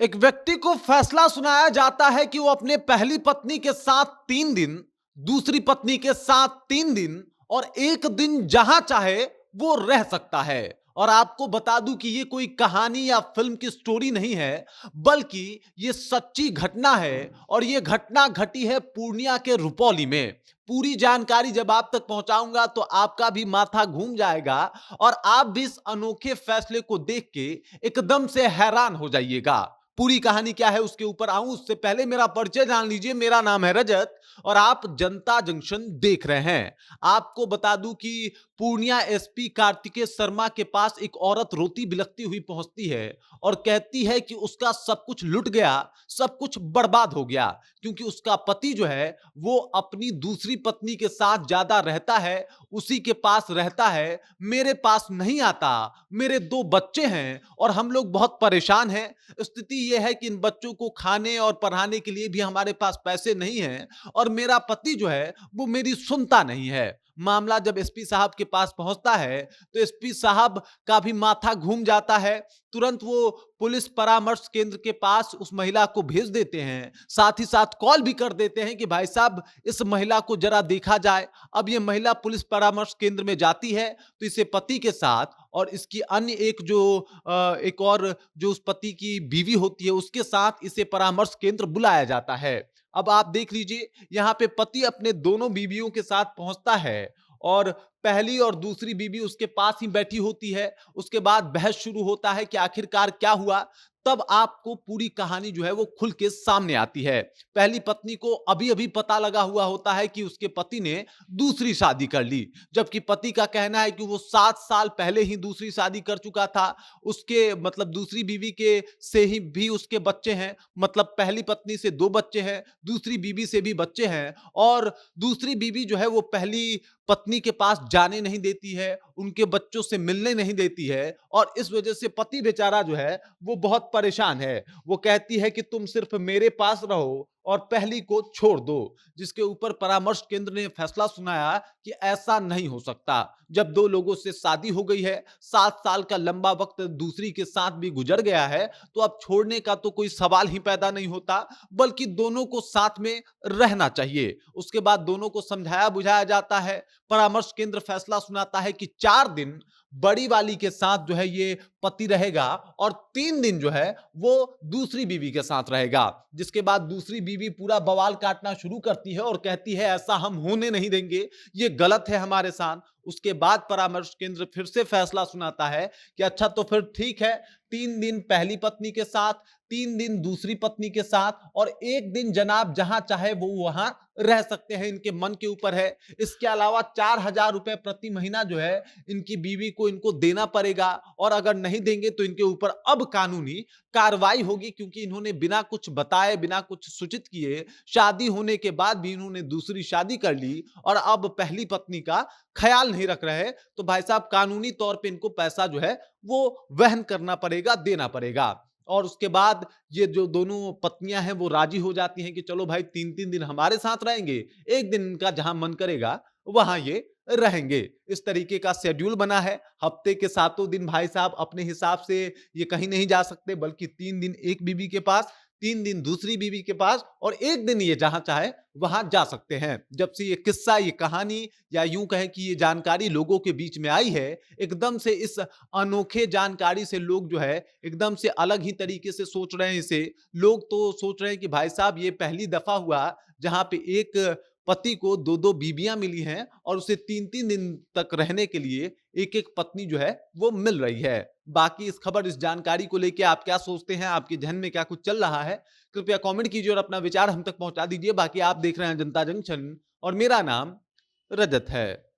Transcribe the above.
एक व्यक्ति को फैसला सुनाया जाता है कि वो अपने पहली पत्नी के साथ 3 दिन, दूसरी पत्नी के साथ 3 दिन और 1 दिन जहां चाहे वो रह सकता है। और आपको बता दूं कि ये कोई कहानी या फिल्म की स्टोरी नहीं है, बल्कि ये सच्ची घटना है। और ये घटना घटी है पूर्णिया के रुपौली में। पूरी जानकारी जब आप तक पहुंचाऊंगा तो आपका भी माथा घूम जाएगा और आप भी इस अनोखे फैसले को देख के एकदम से हैरान हो जाइएगा। पूरी कहानी क्या है उसके ऊपर आऊं उससे पहले मेरा परिचय जान लीजिए। मेरा नाम है रजत और आप जनता जंक्शन देख रहे हैं। आपको बता दूं कि पूर्णिया एसपी कार्तिकेय शर्मा के पास एक औरत रोती बिलखती हुई पहुंचती है और कहती है कि उसका सब कुछ लुट गया, सब कुछ बर्बाद हो गया, क्योंकि उसका पति जो है वो अपनी दूसरी पत्नी के साथ ज्यादा रहता है, उसी के पास रहता है, मेरे पास नहीं आता। मेरे 2 बच्चे हैं और हम लोग बहुत परेशान हैं। स्थिति यह है कि इन बच्चों को खाने और पढ़ाने के लिए भी हमारे पास पैसे नहीं हैं और मेरा पति जो है वो मेरी सुनता नहीं है। मामला जब एसपी साहब के पास पहुंचता है तो एसपी साहब का भी माथा घूम जाता है। तुरंत वो पुलिस परामर्श केंद्र के पास उस महिला को भेज देते हैं, साथ ही साथ कॉल भी कर देते हैं कि भाई साहब इस महिला को जरा देखा जाए। अब ये महिला पुलिस परामर्श केंद्र में जाती है तो इसे पति के साथ और इसकी अन्य एक और जो उस पति की बीवी होती है उसके साथ इसे परामर्श केंद्र बुलाया जाता है। अब आप देख लीजिए, यहाँ पे पति अपने दोनों बीवियों के साथ पहुंचता है और पहली और दूसरी बीवी उसके पास ही बैठी होती है। उसके बाद बहस शुरू होता है कि आखिरकार क्या हुआ। तब आपको पूरी कहानी जो है वो खुल के सामने आती है। पहली पत्नी को अभी अभी पता लगा हुआ होता है कि उसके पति ने दूसरी शादी कर ली, जबकि पति का कहना है कि वो 7 साल पहले ही दूसरी शादी कर चुका था। उसके मतलब दूसरी बीवी के से ही भी उसके बच्चे हैं, मतलब पहली पत्नी से 2 बच्चे हैं, दूसरी बीवी से भी बच्चे हैं। और दूसरी बीवी जो है वो पहली पत्नी के पास जाने नहीं देती है, उनके बच्चों से मिलने नहीं देती है और इस वजह से पति बेचारा जो है वो बहुत परेशान है। वो कहती है कि तुम सिर्फ मेरे पास रहो और पहली को छोड़ दो, जिसके ऊपर परामर्श केंद्र ने फैसला सुनाया कि ऐसा नहीं हो सकता। जब 2 लोगों से शादी हो गई है, 7 साल का लंबा वक्त दूसरी के साथ भी गुजर गया है, तो अब छोड़ने का तो कोई सवाल ही पैदा नहीं होता, बल्कि दोनों को साथ में रहना चाहिए। उसके बाद दोनों को समझाया बुझाया जाता है। परामर्श केंद्र फैसला सुनाता है कि 4 दिन बड़ी वाली के साथ जो है ये पति रहेगा और 3 दिन जो है वो दूसरी बीवी के साथ रहेगा। जिसके बाद दूसरी बीवी पूरा बवाल काटना शुरू करती है और कहती है ऐसा हम होने नहीं देंगे, ये गलत है हमारे साथ। उसके बाद परामर्श केंद्र फिर से फैसला सुनाता है कि अच्छा तो फिर ठीक है, 3 दिन पहली पत्नी के साथ, 3 दिन दूसरी पत्नी के साथ और 1 दिन जनाब जहां चाहे वो वहां रह सकते हैं, इनके मन के ऊपर है। इसके अलावा 4,000 रुपए प्रति महीना जो है इनकी बीवी को इनको देना पड़ेगा और अगर नहीं देंगे तो इनके ऊपर अब कानूनी कार्रवाई होगी, क्योंकि इन्होंने बिना कुछ बताए, बिना कुछ सूचित किए शादी होने के बाद भी इन्होंने दूसरी शादी कर ली और अब पहली पत्नी का ख्याल नहीं रख रहे। तो भाई साहब कानूनी तौर पे इनको पैसा जो है वो वहन करना पड़ेगा, देना पड़ेगा। और उसके बाद ये जो दोनों पत्नियां हैं वो राजी हो जाती हैं कि चलो भाई 3-3 दिन हमारे साथ रहेंगे, 1 दिन इनका जहां मन करेगा वहां ये रहेंगे। इस तरीके का शेड्यूल बना है। हफ्ते के 7 दिन भाई साहब अपने हिसाब से ये कहीं नहीं जा सकते, बल्कि 3 दिन एक बीवी के पास, 3 दिन दूसरी बीवी के पास और 1 दिन ये जहां चाहे वहां जा सकते हैं। जब से ये किस्सा, ये कहानी या यूं कहें कि ये जानकारी लोगों के बीच में आई है, एकदम से इस अनोखे जानकारी से लोग जो है एकदम से अलग ही तरीके से सोच रहे हैं इसे। लोग तो सोच रहे हैं कि भाई साहब ये पहली दफा हुआ जहां पे एक पति को 2-2 बीबियां मिली हैं और उसे 3-3 दिन तक रहने के लिए एक-एक पत्नी जो है वो मिल रही है। बाकी इस खबर, इस जानकारी को लेके आप क्या सोचते हैं? आपके ज़हन में क्या कुछ चल रहा है? कृपया कमेंट कीजिए और अपना विचार हम तक पहुंचा दीजिए। बाकी आप देख रहे हैं जनता जंक्शन और मेरा नाम रजत है।